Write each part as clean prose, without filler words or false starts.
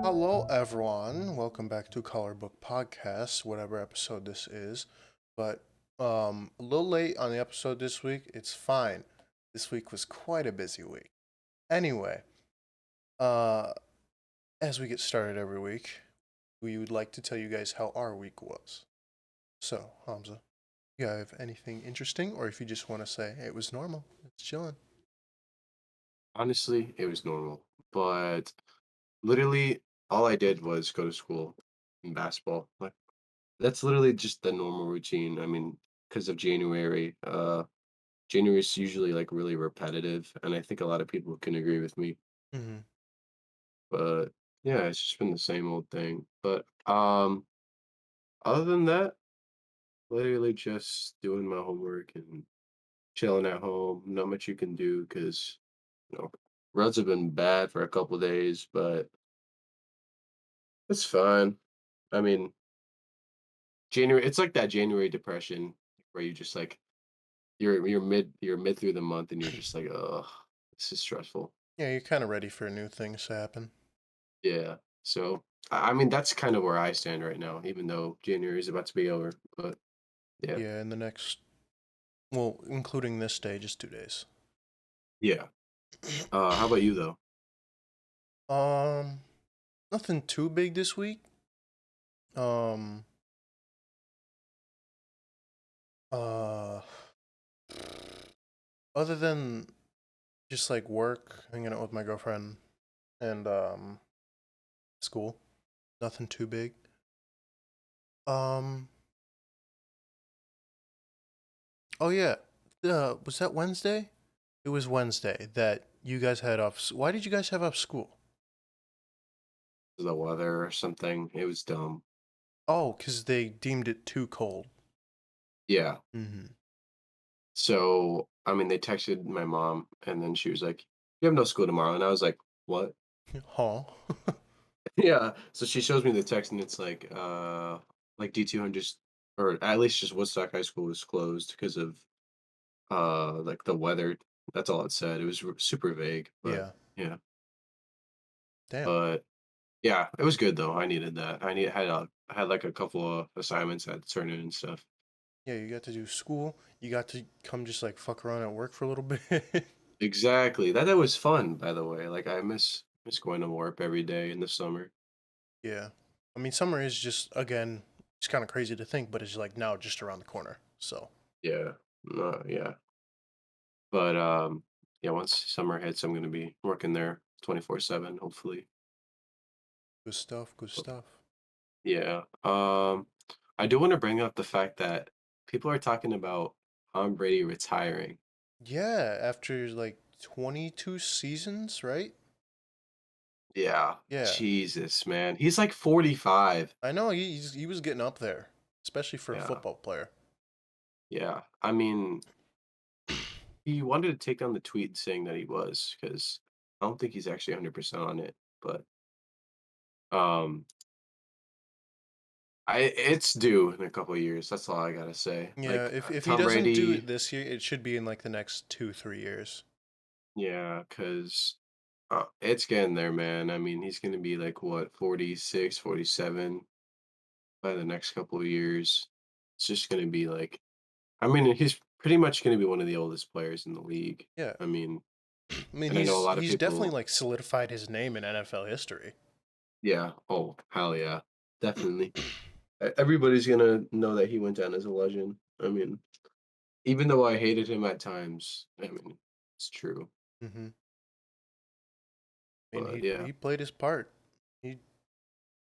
Hello, everyone. Welcome back to Color Book Podcast, whatever episode this is. But a little late on the episode this week. It's fine. This week was quite a busy week. Anyway, uh, as we get started every week, we would like to tell you guys how our week was. So, Hamza, you have anything interesting, or if you just want to say it was normal, it's chilling. Honestly, it was normal, but literally all I did was go to school and basketball. Like that's literally just the normal routine. I mean, because of January, January is usually like really repetitive, and I think a lot of people can agree with me. Mm-hmm. But yeah, it's just been the same old thing. But other than that, literally just doing my homework and chilling at home. Not much you can do because you know roads have been bad for a couple days, but it's fine. I mean, January it's like that January depression where you just like you're mid through the month and you're just like, "Ugh, this is stressful." Yeah, you're kind of ready for new things to happen. Yeah. So, I mean, that's kind of where I stand right now, even though January is about to be over. But yeah. Yeah, in the next, well, including this day, just 2 days. Yeah. How about you though? Um, Nothing too big this week. Um, uh, Other than just like work, hanging out with my girlfriend, and school. Nothing too big. Um, oh yeah, was that Wednesday? It was Wednesday that you guys had off. Why did you guys have off school? The weather or something. It was dumb. Oh, because they deemed it too cold. Yeah. Mm-hmm. So, I mean, they texted my mom and then she was like, "You have no school tomorrow." And I was like, "What?" Huh. Yeah, so she shows me the text and it's like D200 or at least just Woodstock High School was closed because of like the weather. That's all it said. It was super vague, but Yeah. yeah. Damn. But yeah, it was good though. I needed that. I had like a couple of assignments I had to turn in and stuff. Yeah, you got to do school. You got to come just like fuck around at work for a little bit. Exactly. That was fun, by the way. Like I miss going to work every day in the summer. Yeah. I mean, summer is just, again, it's kind of crazy to think, but it's like now just around the corner. So, Yeah. Yeah. But yeah, once summer hits, I'm gonna be working there 24/7, hopefully. good stuff, good But, stuff. yeah. I do want to bring up the fact that people are talking about Tom Brady retiring. Yeah, after like 22 seasons, right? Yeah. Yeah. Jesus, man. He's like 45. I know he was getting up there, especially for a Yeah. football player. Yeah. I mean, he wanted to take down the tweet saying that he was because I don't think he's actually 100% on it, but um it's due in a couple of years. That's all I gotta say. Yeah, Like if he Tom doesn't do Brady, it this year, it should be in like the next 2, 3 years. yeah, because it's getting there, man. I mean, he's gonna be like what 46, 47 by the next couple of years. It's just gonna be like, I mean, he's pretty much gonna be one of the oldest players in the league. Yeah. I mean, I mean, and I know a lot of he's definitely people. like solidified his name in NFL history. Yeah. Oh, hell yeah, definitely. Everybody's gonna know that he went down as a legend. I mean, even though I hated him at times, I mean, it's true. Hmm. I mean, But he yeah, played his part. He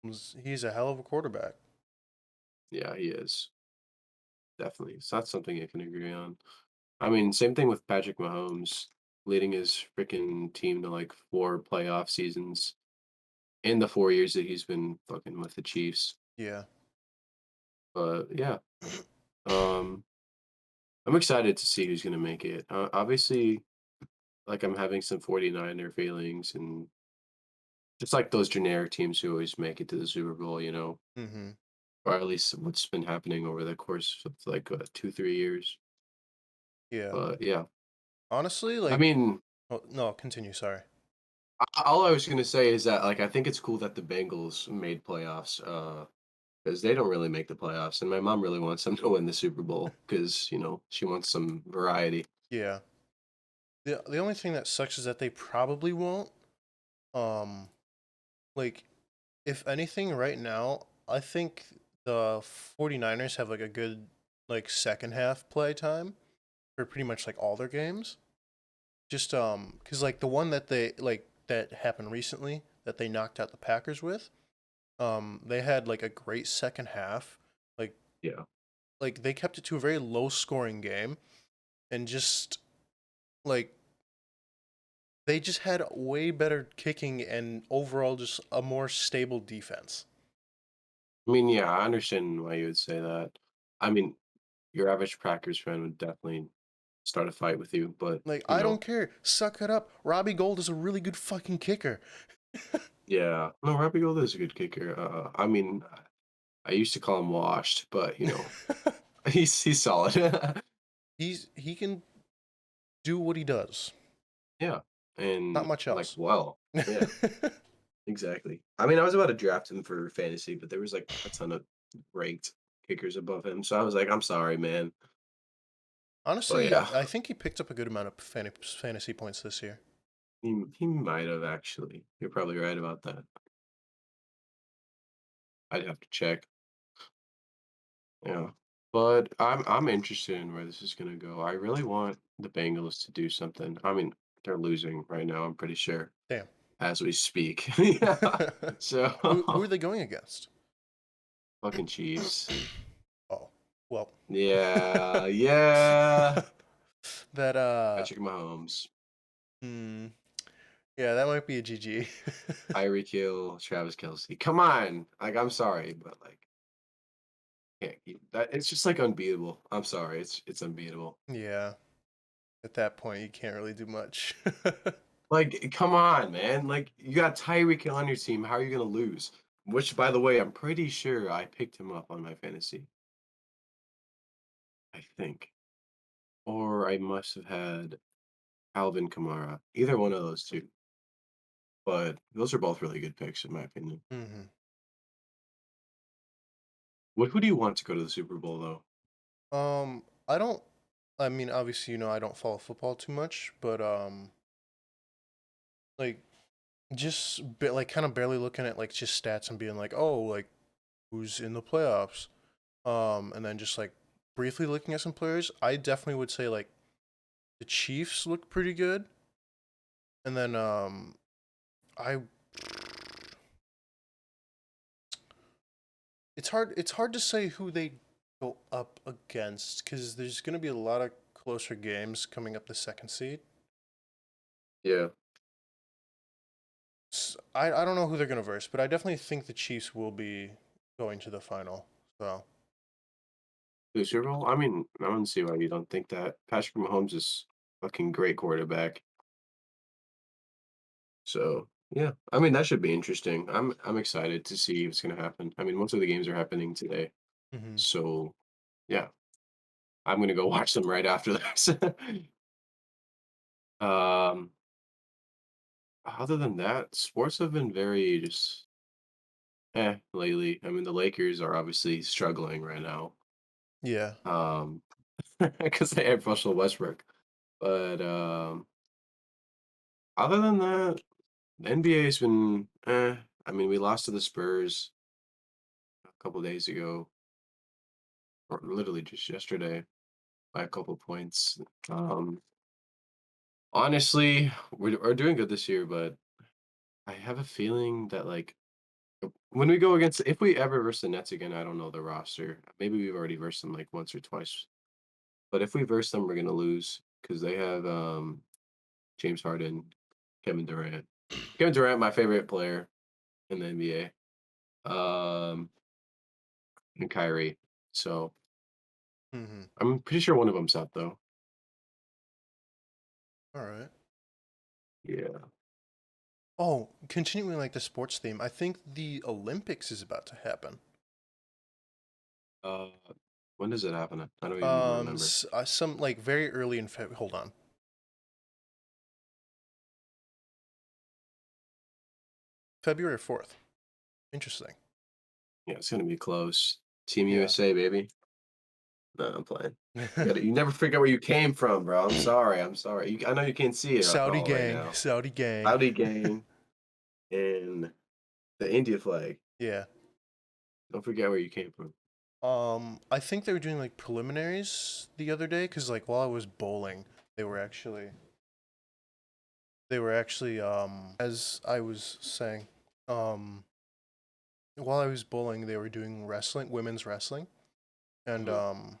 he's a hell of a quarterback. yeah, he is definitely. So that's something I can agree on. I mean, same thing with Patrick Mahomes leading his freaking team to like 4 playoff seasons in the 4 years that he's been fucking with the Chiefs. Yeah. But yeah, um, I'm excited to see who's gonna make it. Obviously, like I'm having some 49er feelings and just like those generic teams who always make it to the Super Bowl, Hmm. or at least what's been happening over the course of like 2, 3 years. Yeah. But yeah, Honestly, I like, mean, oh, no, continue. Sorry. All I was gonna say is that, like, I think it's cool that the Bengals made playoffs, because they don't really make the playoffs, and my mom really wants them to win the Super Bowl because she wants some variety. Yeah. The only thing that sucks is that they probably won't. Um, like if anything, right now, I think the 49ers have like a good like second half play time for pretty much like all their games. Just cuz like the one that they like that happened recently that they knocked out the Packers with, they had like a great second half. Like Yeah. like they kept it to a very low scoring game and just like they just had way better kicking and overall just a more stable defense. I mean, yeah, I understand why you would say that. I mean, your average Packers fan would definitely start a fight with you, but, Like, I don't care. Suck it up. Robbie Gold is a really good fucking kicker. yeah. No, Robbie Gould is a good kicker. I mean, I used to call him washed, but, he's solid. He can do what he does. Yeah, Not and, much like, else. well. Yeah, exactly. I mean, I was about to draft him for fantasy, but there was, like, a ton of ranked kickers above him, so I was like, "I'm sorry, man." But Honestly, yeah, I think he picked up a good amount of fantasy points this year. he might have actually. You're probably right about that. I'd have to check. Yeah. But I'm interested in where this is gonna go. I really want the Bengals to do something. I mean, they're losing right now, I'm pretty sure, Damn. as we speak. Yeah. Who are So they going against? fucking Chiefs. Oh, well. Yeah, yeah. that Patrick Mahomes, hmm, yeah, that might be a GG. Tyreek Hill, Travis Kelsey. Come on. Like, I'm sorry, but like can't keep that, it's just like unbeatable. I'm sorry. It's unbeatable. Yeah, at that point you can't really do much. Like, come on, man. Like, you got Tyreek Hill on your team. How are you gonna lose? Which, by the way, I'm pretty sure I picked him up on my fantasy. I think. Or I must have had Alvin Kamara. Either one of those two. But those are both really good picks, in my opinion. hmm Who do you want to go to the Super Bowl, though? I don't. I mean, obviously, I don't follow football too much, but like just like kind of barely looking at like just stats and being like, oh, like who's in the playoffs, and then just like briefly looking at some players. I definitely would say like the Chiefs look pretty good, and then I. It's hard to say who they go up against because there's going to be a lot of closer games coming up the second seed. Yeah. I don't know who they're going to verse, but I definitely think the Chiefs will be going to the final. So The Super Bowl? I mean, I don't see why you don't think that. Patrick Mahomes is fucking great quarterback. So yeah, I mean that should be interesting. I'm excited to see what's gonna happen. I mean, most of the games are happening today, hmm so yeah, I'm gonna go watch them right after this. um, Other than that, sports have been very just lately. I mean, the Lakers are obviously struggling right now, yeah, um, because they have Russell Westbrook. But other than that, the NBA has been I mean, we lost to the Spurs a couple days ago, or literally just yesterday by a couple points. Honestly, we're doing good this year, but I have a feeling that like when we go against, if we ever verse the Nets again, I don't know the roster. Maybe we've already versed them like once or twice, but if we verse them, we're gonna lose because they have James Harden, Kevin Durant. Kevin Durant, my favorite player in the NBA, and Kyrie. So hmm I'm pretty sure one of them's out though. all right. Yeah. Oh, continuing like the sports theme, I think the Olympics is about to happen. Uh, when does it happen? I don't even remember. Some like very early in Feb. Hold on. February 4th. Interesting. Yeah, it's gonna be close. Team Yeah. USA, baby. No, I'm playing. You never forget where you came from, bro. I'm sorry. I'm sorry. I know you can't see it Saudi all right gang, now. Saudi gang. Saudi gang and the India flag. Yeah. Don't forget where you came from. I think they were doing like preliminaries the other day because like while I was bowling, they were actually as I was saying, um while I was bowling, they were doing wrestling, women's wrestling, and Mhm.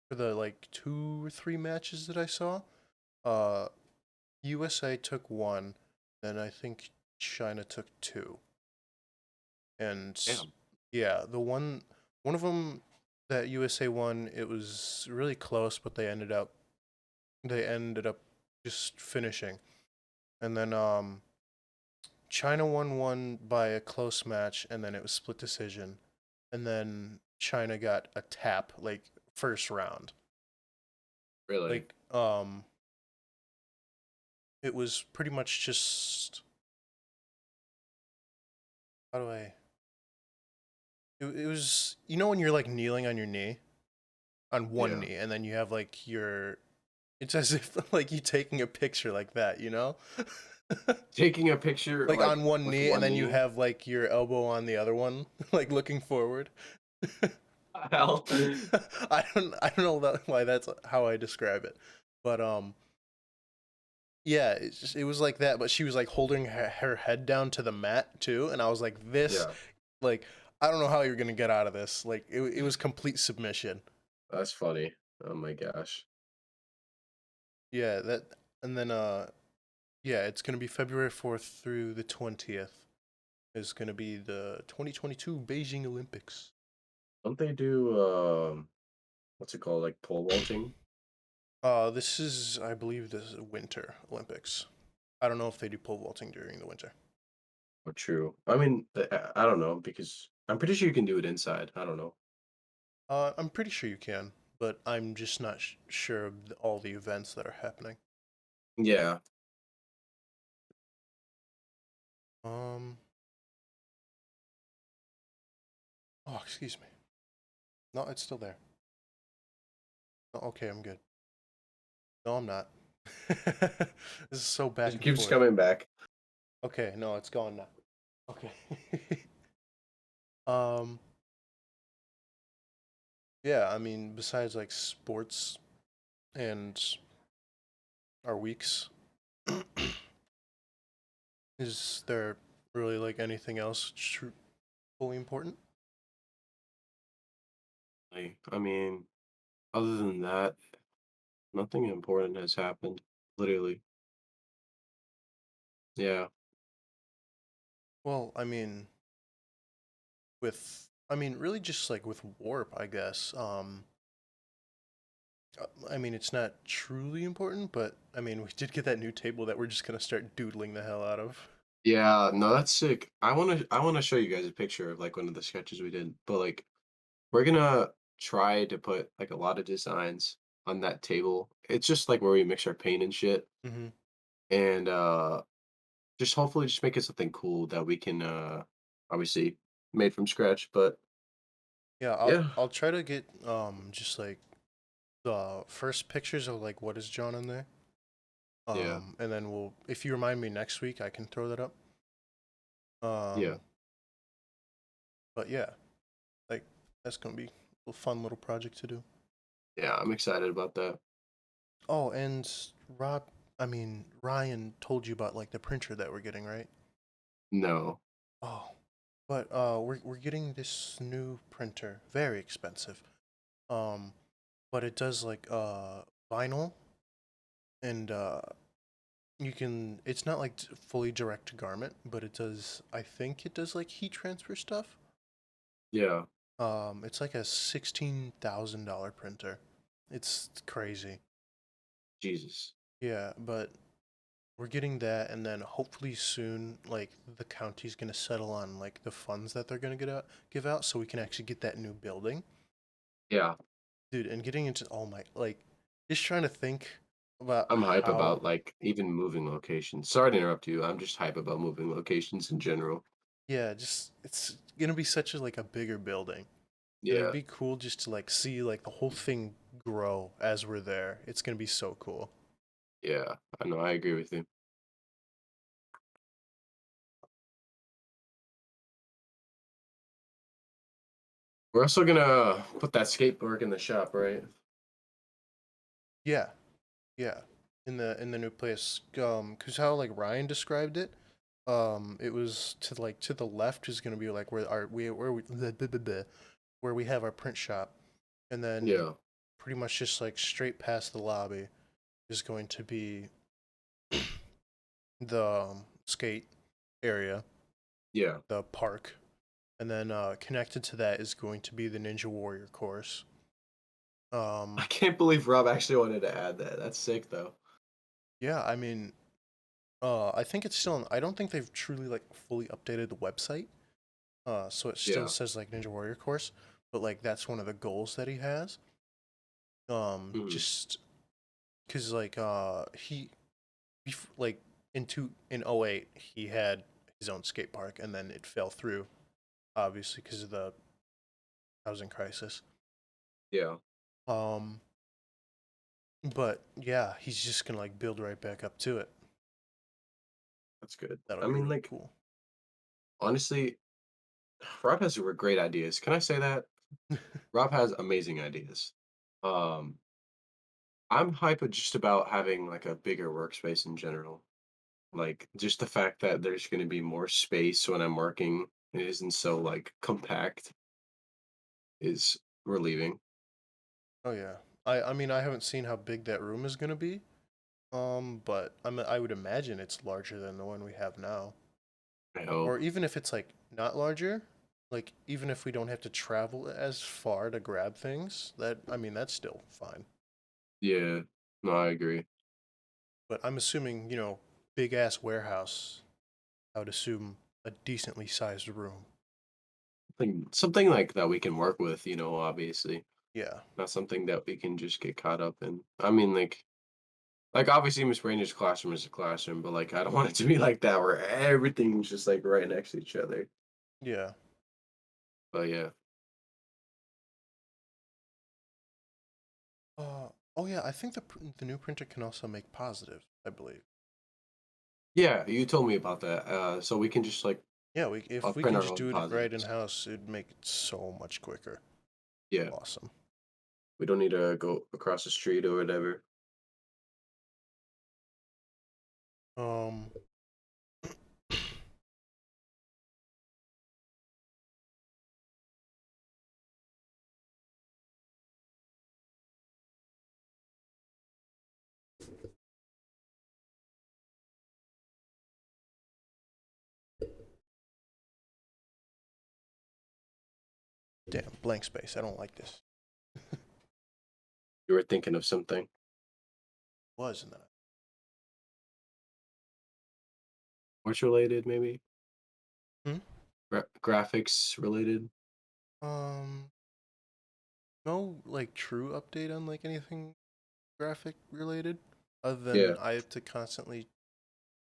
for the like 2 or 3 matches that I saw, uh USA took one, and I think China took two. And Damn. yeah, one of them that USA won, it was really close, but they ended up just finishing. And then China won one by a close match, and then it was split decision. And then China got a tap like first round. Really? Like it was pretty much just how do I it was when you're like kneeling on your knee on one Yeah. knee and then you have like your it's as if like you taking a picture like that, Taking a picture like like on one with knee and one then you knee. have like your elbow on the other one, like looking forward. Hell. I don't know why that's how I describe it, but yeah, it was like that. But she was like holding her head down to the mat too, and I was like, this, Yeah, like, I don't know how you're gonna get out of this. Like, it was complete submission. that's funny. Oh my gosh. Yeah, and then yeah, it's gonna be February 4th through the 20th. Is gonna be the 2022 Beijing Olympics. Don't they do what's it called? Like pole vaulting? This is, I believe, this is Winter Olympics. I don't know if they do pole vaulting during the winter. Oh, true. I mean, I don't know because I'm pretty sure you can do it inside. I don't know. I'm pretty sure you can, but I'm just not sure of all the events that are happening. Yeah. Um, oh, excuse me. No, it's still there. Oh, okay, I'm good. No, I'm not. This is so back It and keeps forth. coming back. Okay, no, it's gone now. Okay. um, yeah, I mean, besides like sports and our weeks, is there really like anything else fully important? I mean, other than that, nothing important has happened. Literally. Yeah. Well, really just like with warp, I guess. I mean, it's not truly important, but I mean, we did get that new table that we're just gonna start doodling the hell out of. Yeah, no, that's sick. I wanna show you guys a picture of like one of the sketches we did. But like we're gonna try to put like a lot of designs on that table. It's just like where we mix our paint and shit. Hmm. And just hopefully just make it something cool that we can obviously made from scratch. But Yeah, I'll yeah, I'll try to get just like the first pictures of like what is John in there. yeah, And then if you remind me next week, I can throw that up. yeah, Um, but yeah, like that's gonna be a fun little project to do. yeah, I'm excited about that. Oh, and Rob, Ryan told you about like the printer that we're getting, right? No. Oh, but we're getting this new printer, very expensive. Um, but it does like vinyl, and it's not like fully direct to garment, but it does. I think it does like heat transfer stuff. Yeah, It's like a $16,000 printer. It's crazy. Jesus. Yeah, but we're getting that, and then hopefully soon, like the county's gonna settle on like the funds that they're gonna give out, so we can actually get that new building, Yeah, dude. And getting into all my like, just trying to think about I'm hype how. about like even moving locations. Sorry to interrupt you. I'm just hype about moving locations in general. Yeah, just it's gonna be such a like a bigger building. And it'd Yeah, be cool just to like see like the whole thing grow as we're there. It's gonna be so cool. yeah. I know. I agree with you. We're also gonna put that skateboard in the shop, right? Yeah, yeah. In the new place, cause how like Ryan described it, it was to like to the left is gonna be like where our we where we where we have our print shop, and then Yeah, pretty much just like straight past the lobby is going to be the skate area, yeah. the park, and then connected to that is going to be the Ninja Warrior course. I Um, can't believe Rob actually wanted to add that. That's sick, though. yeah, I mean, I think it's still. I don't think they've truly like fully updated the website. So it still Yeah. says like Ninja Warrior course, but like that's one of the goals that he has. Mhm. Just because like like in '08 he had his own skate park and then it fell through obviously because of the housing crisis. Yeah, Um, but yeah, he's just gonna like build right back up to it. that's good. That'll I be mean, really like, cool. honestly, Rob has great ideas. Can I say that? Rob has amazing ideas. Um, I'm hyped just about having like a bigger workspace in general. Like just the fact that there's going to be more space when I'm working, it isn't so like compact is relieving. Oh yeah. I mean I haven't seen how big that room is gonna be. But I would imagine it's larger than the one we have now. I Or hope. even if it's like not larger, like even if we don't have to travel as far to grab things, that I mean that's still fine. Yeah. No, I agree. But I'm assuming, big ass warehouse, I would assume a decently sized room. Something like that we can work with, obviously. Yeah. Not something that we can just get caught up in. I mean, like obviously Miss Ranger's classroom is a classroom, but like I don't want it to be like that where everything's just like right next to each other. Yeah. But yeah. Oh yeah, I think the new printer can also make positives, I believe. Yeah, you told me about that. So we can just like Yeah, if we print can our just own do it right in positives. house, it'd make it so much quicker. Yeah. Awesome. We don't need to go across the street or whatever. Um, damn, blank space. I don't like this. You were thinking of something. Was not. What's related, maybe? Hmm? Graphics related? Um, no like true update on like anything graphic related, other than Yeah. I have to constantly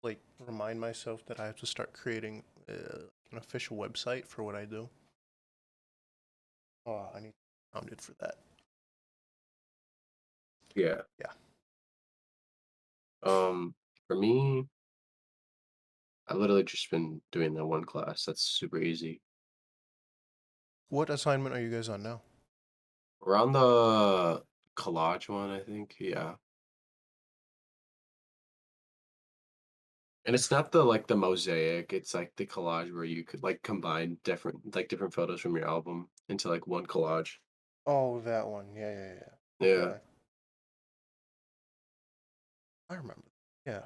like remind myself that I have to start creating an official website for what I do. Oh, I need founded for that. Yeah. Yeah. For me, I literally just been doing that one class. That's super easy. What assignment are you guys on now? We're on the collage one, I think. Yeah. And it's not the mosaic, it's like the collage where you could like combine different photos from your album into like one collage. Oh, that one. Yeah, yeah, yeah. Yeah. Okay, I remember. Yeah.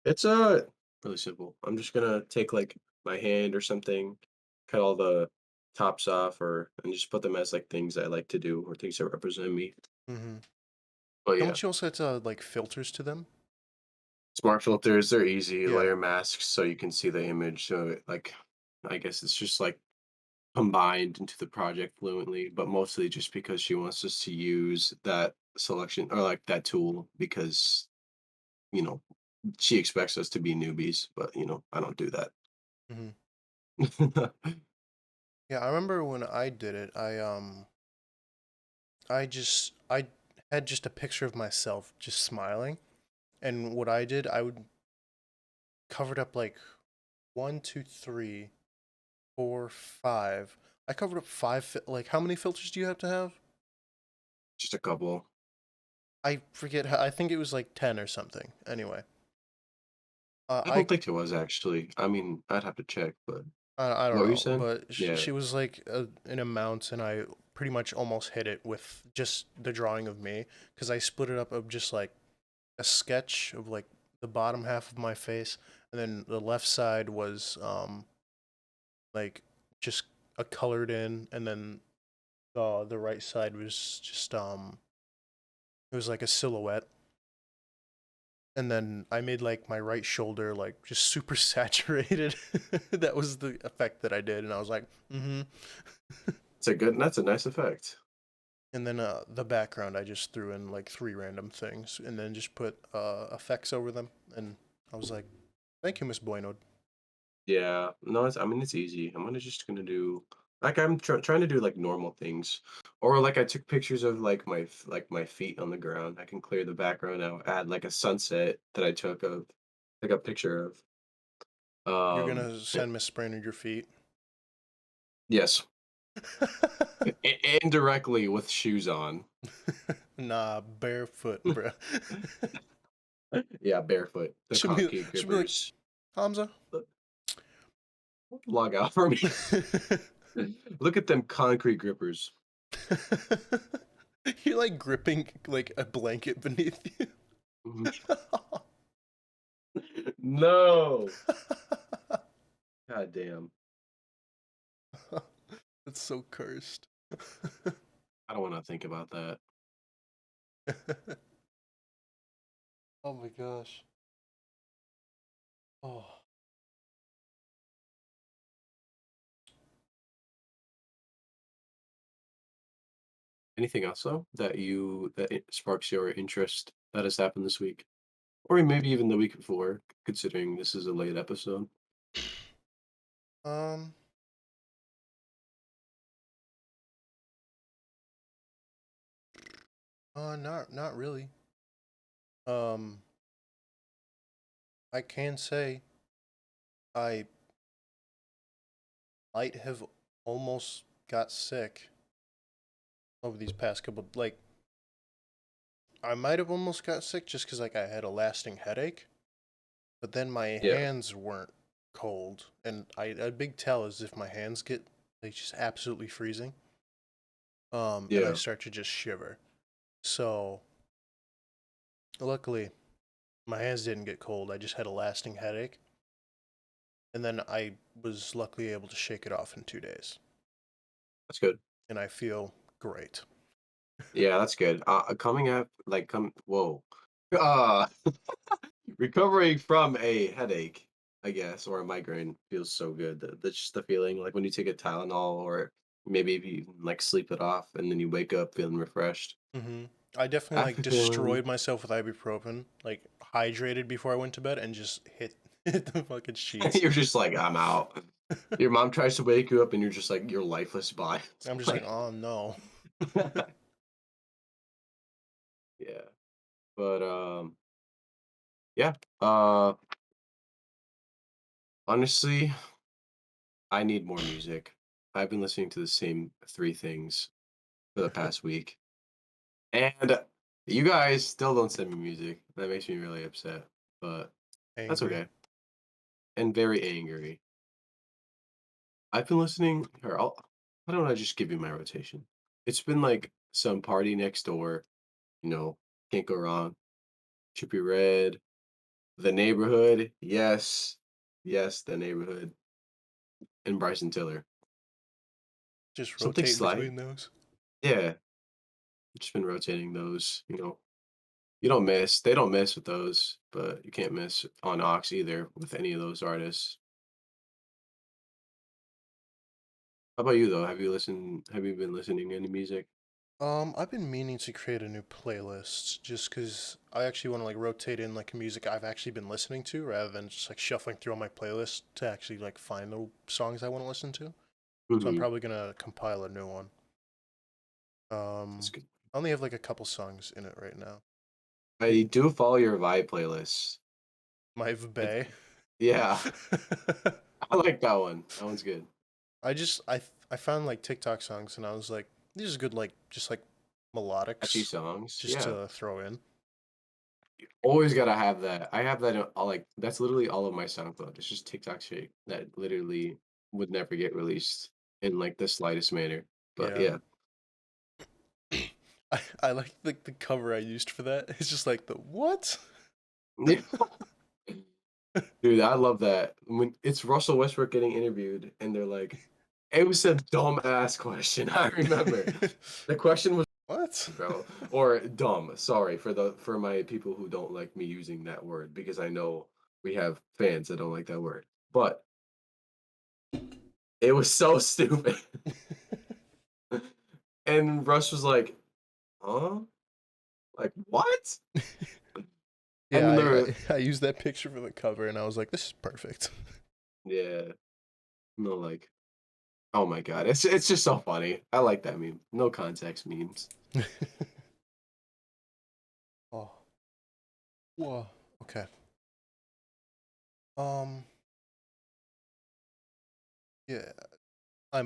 It's really simple. I'm just gonna take like my hand or something, cut all the tops off or and just put them as like things I like to do or things that represent me. Mm-hmm. But yeah. Don't you also have to like filters to them? Smart filters, they're easy, Yeah. layer masks so you can see the image. So like I guess it's just like combined into the project fluently, but mostly just because she wants us to use that selection or like that tool because, you know, she expects us to be newbies, but I don't do that. Hmm. Yeah, I remember when I did it. I had just a picture of myself just smiling, and what I did, I would covered up like one, two, three, four, five. I covered up five. Like, how many filters do you have to have? Just a couple. I forget. How, I think it was like 10 or something. Anyway, I I don't think it was actually. I mean, I'd have to check, but I don't what were you know, saying? but Yeah, she was like an amount, and I pretty much almost hit it with just the drawing of me because I split it up of just like a sketch of like the bottom half of my face, and then the left side was like just a colored in, and then the right side was just it was like a silhouette. And then I made like my right shoulder like just super saturated. That was the effect that I did, and I was like, mm-hmm. that's a nice effect. And then the background, I just threw in like three random things, and then just put effects over them. And I was like, "Thank you, Miss Bueno." Yeah, no, I mean, it's easy. I'm just gonna do like trying to do like normal things, or like I took pictures of like like my feet on the ground. I can clear the background out, add like a sunset that I took of like a picture of. You're gonna Yeah, send Miss Brainerd your feet. yes, indirectly with shoes on. Nah, barefoot, bruh. Yeah, barefoot. The concrete She'll be like, grippers. Hamza. Look, log out for me. Look at them concrete grippers. You're like gripping like a blanket beneath you. Mhm. No. God damn. That's so cursed. I don't want to think about that. Oh my gosh. Oh. Anything else though that it sparks your interest that has happened this week, or maybe even the week before, considering this is a late episode? Um. Not really. Um. I can say I might have almost got sick over these past couple. Like, I might have almost got sick just because like I had a lasting headache, but then my Yeah, hands weren't cold, and I a big tell is if my hands get like just absolutely freezing, and I yeah, start to just shiver. So luckily, my hands didn't get cold. I just had a lasting headache, and then I was luckily able to shake it off in 2 days, that's good. and I feel great. Yeah, that's good. Coming up, like, whoa, uh, recovering from a headache, I guess, or a migraine feels so good. That's just the feeling, like when you take a Tylenol, or maybe if you even, like sleep it off, and then you wake up feeling refreshed. Hmm. I definitely like After feeling, destroyed myself with ibuprofen, like hydrated before I went to bed, and just hit hit the fucking sheets. you're just like, I'm out. Your mom tries to wake you up, and you're just like, your lifeless body. I'm just like, Like, oh no. yeah, but yeah. Uh, honestly, I need more music. I've been listening to the same three things for the past week, and you guys still don't send me music. That makes me really upset, but that's Angry. okay. And very angry. I've been listening. Here, why don't I just give you my rotation? It's been like some party next door. You know, can't go wrong. Trippie Red, The Neighborhood, yes, yes, The Neighborhood, and Bryson Tiller. Just Something rotate slight, between those. yeah. Just been rotating those. You don't miss. They don't miss with those, but you can't miss on Ox either with any of those artists. How about you though? Have you been listening to any music? I've been meaning to create a new playlist just because I actually want to like rotate in like music I've actually been listening to rather than just like shuffling through all my playlist to actually like find the songs I want to listen to. So I'm Hmm. probably gonna compile a new one. That's Um, good. I only have like a couple songs in it right now. I do follow your vibe playlist. My It's, Bay. yeah, I like that one. That one's good. I found like TikTok songs and I was like, these are good like just like Catchy melodics songs. just Yeah. to throw in. Always gotta have that. I have that in all, like that's literally all of my SoundCloud. It's just TikTok shit that literally would never get released in like the slightest manner. But Yeah. yeah. I like the cover I used for that. It's just like the what? Dude, I love that. When it's Russell Westbrook getting interviewed and they're like, it was a dumbass question. I remember. The question was What? bro, or dumb. Sorry for the for my people who don't like me using that word because I know we have fans that don't like that word. But it was so stupid. And Russ was like, "Huh? Like what?" And Yeah, then I used that picture for the cover and I was like, this is perfect. yeah, no, like, oh my god, it's just so funny. I like that meme. No context memes. Oh, whoa. Okay. Um, yeah, I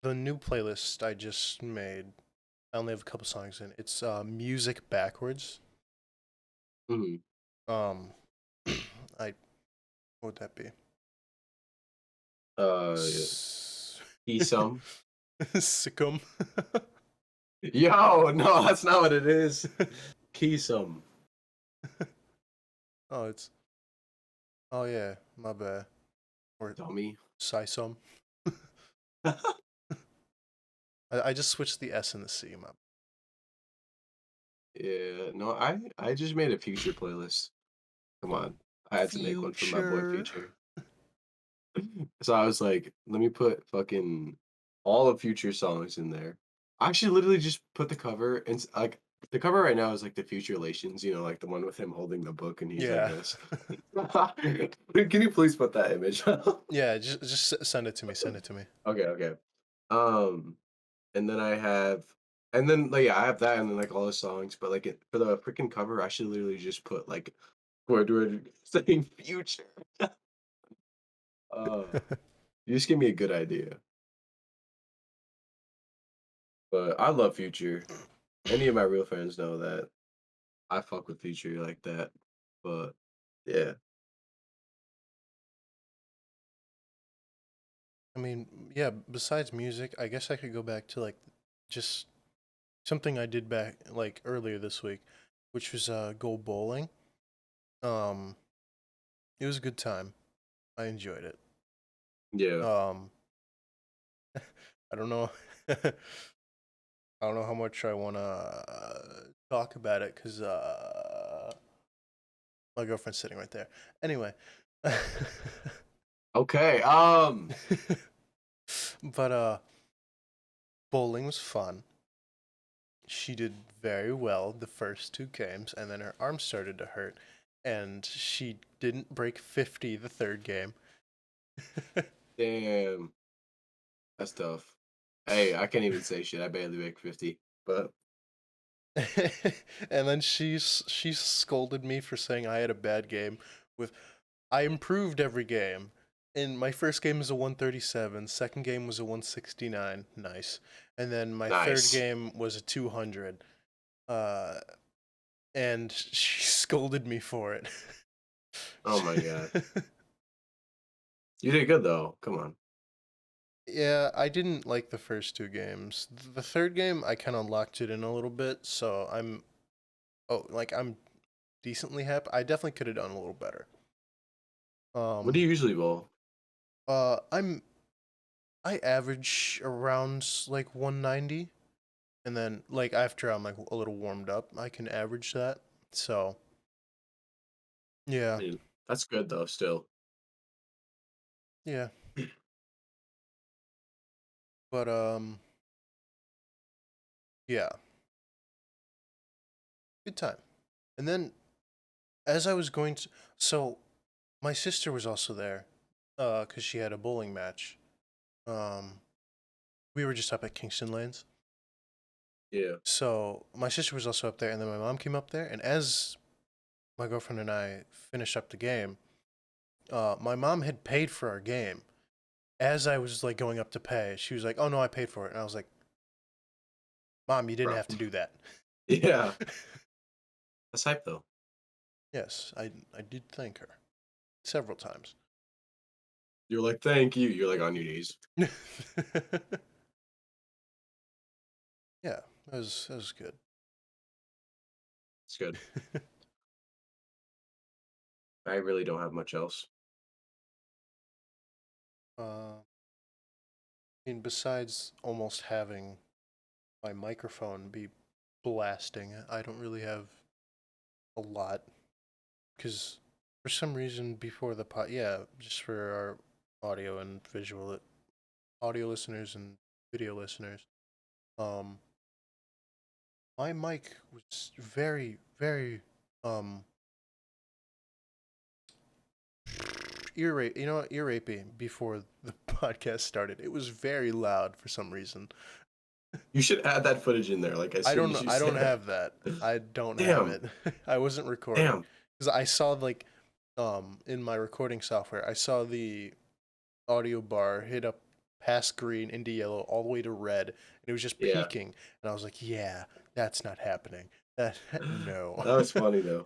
the new playlist I just made. I only have a couple songs in. It's music backwards. Mhm. Um, I what would that be? Uh, S- he some. Sickum. Yo, no, that's not what it is. Key some. Oh, it's oh yeah, my bad. Or Dummy. Sisum. I just switched the S and the C. My Yeah, no, I just made a future playlist. Come on. I had to make one for my boy future. Future. So I was like, let me put fucking all of Future songs in there. I actually literally just put the cover and like the cover right now is like the Future Relations, like the one with him holding the book and he's like Yeah. this. Can you please put that image? Yeah, just send it to me. Send it to me. Okay, okay. Um, and then like yeah, I have that and then like all the songs, but like for the freaking cover, I should literally just put like Squidward saying Future. Uh, you just give me a good idea. But I love Future. Any of my real fans know that I fuck with Future like that. But yeah. I mean, yeah, besides music, I guess I could go back to like just something I did back like earlier this week, which was go bowling. Um it was a good time. I enjoyed it. Yeah. Um I don't know I don't know how much I want to talk about it cuz my girlfriend's sitting right there. Anyway, Okay. but bowling was fun. She did very well the first two games, and then her arm started to hurt, and she didn't break 50 the third game. Damn. That's tough. Hey, I can't even say shit. I barely make 50. But And then she scolded me for saying I had a bad game with I improved every game. And my first game was a 137, second game was a 169, nice. And then my third nice. game was a 200. Uh and she scolded me for it. Oh my god. You did good though. Come on. Yeah, I didn't like the first two games. The third game, I kind of locked it in a little bit, so I'm decently happy. I definitely could have done a little better. What do Um, you usually bowl? I'm I average around like 190, and then like after I'm like a little warmed up, I can average that. So I yeah, mean, that's good though, still. yeah. But Yeah, good time. And then as I was going to, so my sister was also there, because she had a bowling match. Um, we were just up at Kingston Lanes. Yeah. So my sister was also up there, and then my mom came up there. And as my girlfriend and I finished up the game, my mom had paid for our game. As I was like going up to pay, she was like, "Oh no, I paid for it," and I was like, "Mom, you didn't Bro. have to do that." Yeah. That's hype though. Yes, I did thank her several times. You're like, thank you. You're like on your knees. Yeah, that was good. It's good. I really don't have much else. I mean, besides almost having my microphone be blasting, I don't really have a lot because for some reason before the yeah, just for our audio and visual audio listeners and video listeners, um, my mic was very, very um ear rapey before the podcast started. It was very loud for some reason. You should add that footage in there, like as I soon don't as know. you I don't say have that. I don't have damn, it. I wasn't recording damn. because I saw like in my recording software, I saw the audio bar hit up past green into yellow all the way to red, and it was just Yeah. peaking. And I was like, yeah, that's not happening. That no. That was funny though.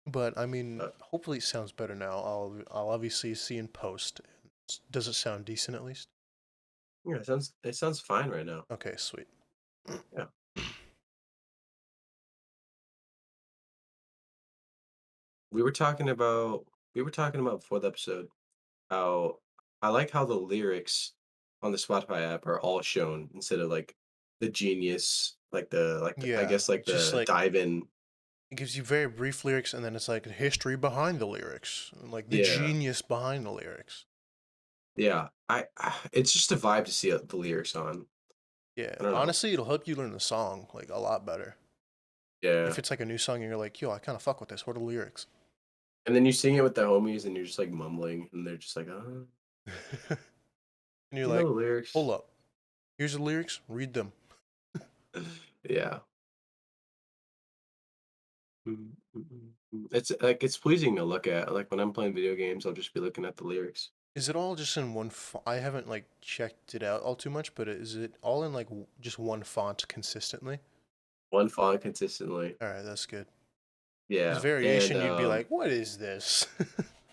But I mean, Uh, hopefully it sounds better now. I'll obviously see in post. Does it sound decent at least? yeah, it sounds fine right now. Okay, sweet. Yeah. We were talking about before the episode how I like how the lyrics on the Spotify app are all shown instead of like the genius, like the I Yeah, guess like just the like dive in. it gives you very brief lyrics, and then it's like the history behind the lyrics, and like the Yeah. genius behind the lyrics. Yeah. It's just a vibe to see the lyrics on. Yeah, I don't know. honestly, it'll help you learn the song like a lot better. If Yeah. it's like a new song and you're like, yo, I kind of fuck with this. What are the lyrics? And then you sing it with the homies and you're just like mumbling and they're just like, And you're you know like, the hold lyrics? up, here's the lyrics. Read them. Yeah. Mm, mm, It's like it's pleasing to look at. Like when I'm playing video games, I'll just be looking at the lyrics. Is it all just in one? I haven't like checked it out all too much, but is it all in like just one font consistently? One font consistently. All right, that's good. Because Yeah. And variation, you'd be like, what is this?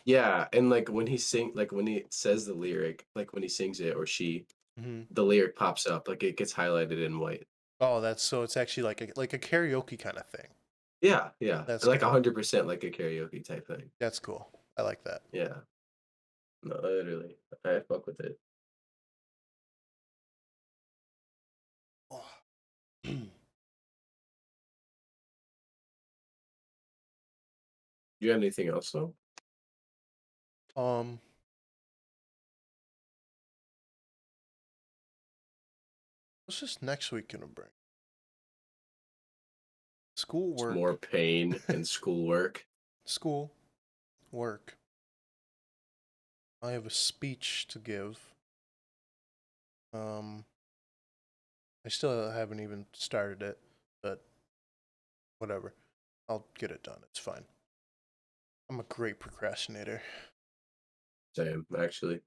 yeah, and like when he says the lyric, like when he sings it or she, hmm the lyric pops up, like it gets highlighted in white. Oh, that's so it's actually like a karaoke kind of thing. Yeah, yeah. That's Like good. 100% like a karaoke type thing. That's cool. I like that. Yeah. No, literally. I fuck with it. Do you have anything else though? um, what's this next week gonna bring? School, It's more work, pain and schoolwork. school, work. I have a speech to give. Um, I still haven't even started it, but whatever. I'll get it done. It's fine. I'm a great procrastinator. Same, actually.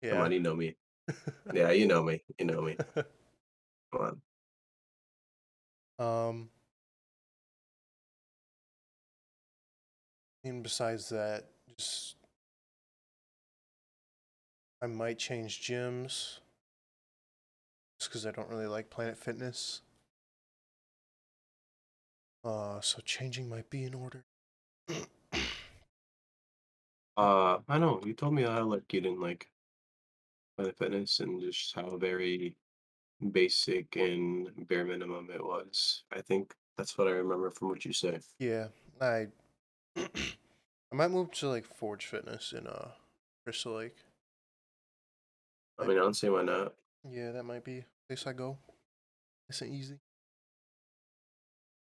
Come Yeah. on, you know me. Yeah, you know me. You know me. Come on. um, and besides that, just I might change gyms just because I don't really like Planet Fitness. So changing might be in order. I know you told me how like you didn't like Planet Fitness and just how very basic and bare minimum it was. I think that's what I remember from what you said. Yeah, I I might move to like Forge Fitness in Crystal Lake. I Might mean, I don't see why not. yeah, that might be place I go. Nice and easy.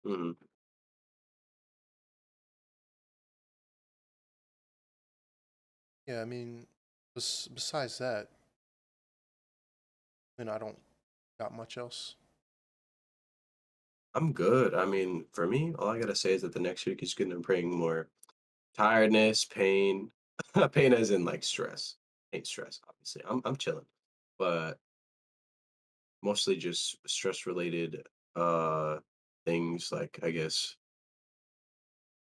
Mhm. Yeah, I mean, besides that, then I don't got much else. I'm good. I mean, for me, all I gotta say is that the next week is gonna bring more tiredness, pain, pain as in like stress. Ain't stress, obviously. I'm chilling, but mostly just stress related uh things like I guess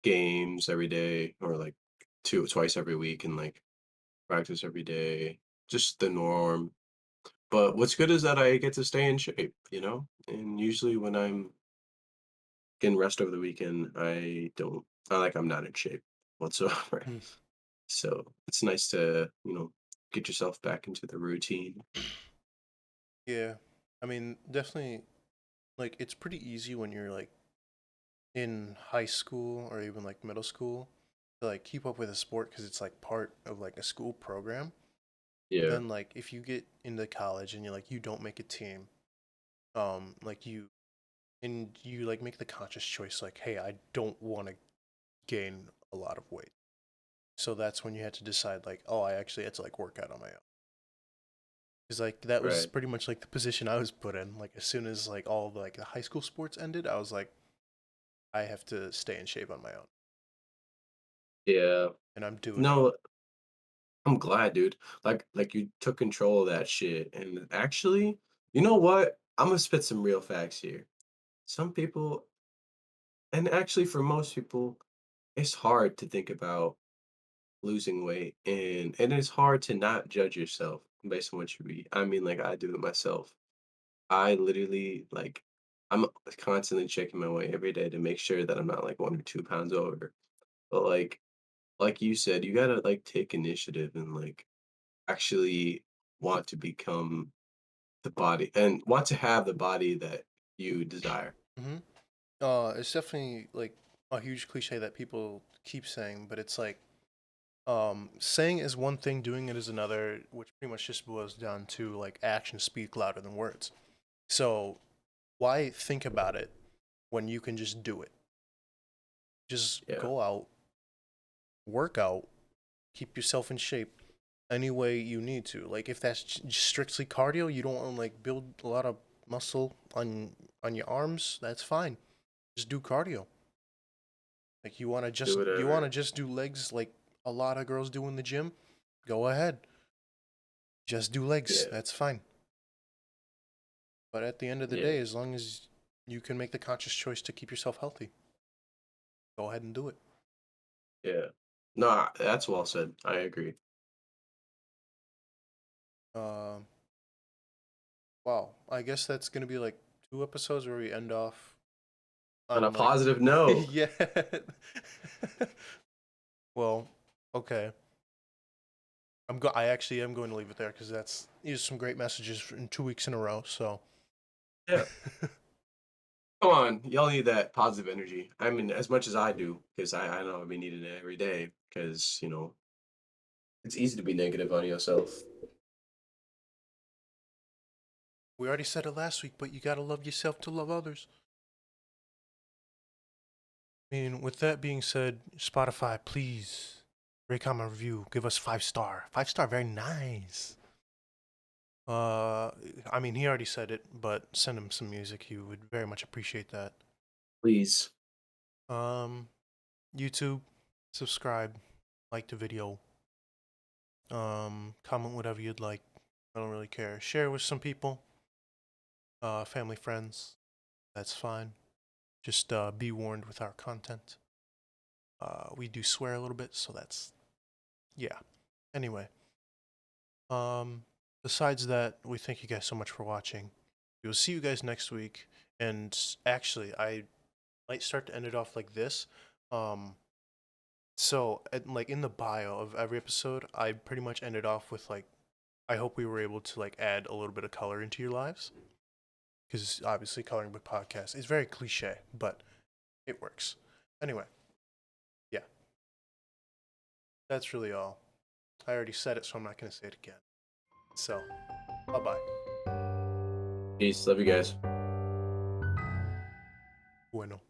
games every day or like twice every week and like practice every day. Just the norm. But what's good is that I get to stay in shape, you know? And usually when I'm getting rest over the weekend, I'm not in shape whatsoever. Hmm. So it's nice to, get yourself back into the routine. Yeah, I mean, definitely, like, it's pretty easy when you're like in high school or even like middle school to like keep up with a sport because it's like part of like a school program. But Yeah, then like if you get into college and you don't make a team, like you like make the conscious choice like, hey, I don't want to gain a lot of weight. So that's when you had to decide like, oh, I actually had to like work out on my own. Because like that was right. pretty much like the position I was put in. Like as soon as like all the, like the high school sports ended, I was like, I have to stay in shape on my own, Yeah. and I'm doing it. No, I'm glad, dude. Like you took control of that shit. And actually, you know what? I'm gonna spit some real facts here. Some people, and actually for most people, it's hard to think about losing weight and it's hard to not judge yourself based on what you eat. I mean, like I do it myself. I literally like I'm constantly checking my weight every day to make sure that I'm not like 1 or 2 pounds over. But like you said, you gotta like take initiative and like actually want to become the body and want to have the body that you desire. Hmm. It's definitely like a huge cliche that people keep saying, but it's like saying is one thing, doing it is another, which pretty much just boils down to like actions speak louder than words. So why think about it when you can just do it? Just Yeah, go out, work out, keep yourself in shape any way you need to. Like if that's strictly cardio, you don't want to like build a lot of muscle on your arms, that's fine. Just do cardio. Like do you want to whatever. just do legs like a lot of girls do in the gym, go ahead. Just do legs. Yeah, That's fine. But at the end of the yeah, day, as long as you can make the conscious choice to keep yourself healthy, go ahead and do it. yeah. No, that's well said. I agree. Um, wow. I guess that's gonna be like two episodes where we end off On a on like, positive note, yeah. Well, okay. I actually am going to leave it there because that's these are some great messages in 2 weeks in a row. So, yeah. Come on, y'all need that positive energy. I mean, as much as I do, because I know I've been needing it every day. Because it's easy to be negative on yourself. we already said it last week, but you gotta love yourself to love others. I mean, with that being said, Spotify, please rate, comment, review. Give us 5 star. 5 star, very nice. Uh, I mean, he already said it, but send him some music. He would very much appreciate that. Please, Um, YouTube, subscribe, like the video. Comment whatever you'd like. I don't really care. Share with some people, family, friends. That's fine. Just be warned with our content. We do swear a little bit, so that's yeah. Anyway, besides that, we thank you guys so much for watching. We will see you guys next week. And actually, I might start to end it off like this. Um, like in the bio of every episode, I pretty much ended off with like, I hope we were able to like add a little bit of color into your lives because obviously, coloring book podcast is very cliche, but it works. Anyway, yeah, that's really all. I already said it, so I'm not gonna say it again. So, bye bye. Peace. Love you guys. Bueno.